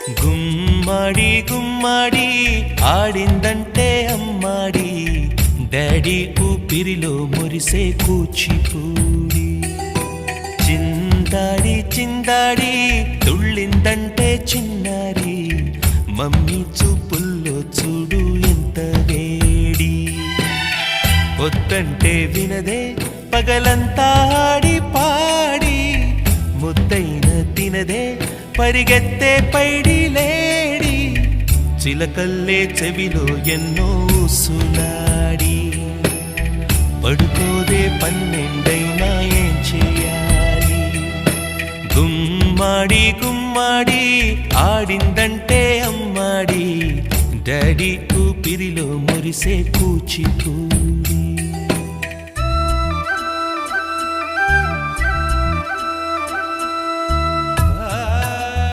గుమ్మడి గుమ్మడి ఆడిందంటే అమ్మాడి, daddy ఊపిరిలో మురిసే కూచిపూడి. చిందాడి చిందాడి తుళ్ళిందంటే చిన్నారి, మమ్మీ చూపుల్లో చూడు ఎంత వేడి. వద్దంటే వినదే పగలంతా ఆడి పాడి, ముద్దైన తినదే పరిగెత్తే పైడి లేడి. చిలకల్లే చెవిలో ఎన్నో సులాడి, పడుకోదే పన్నెండైనా ఏం చేయాలి. గుమ్మాడి గుమ్మాడి ఆడిందంటే అమ్మాడి, డాడీ ఊపిరిలో మురిసే కూచిపూడి.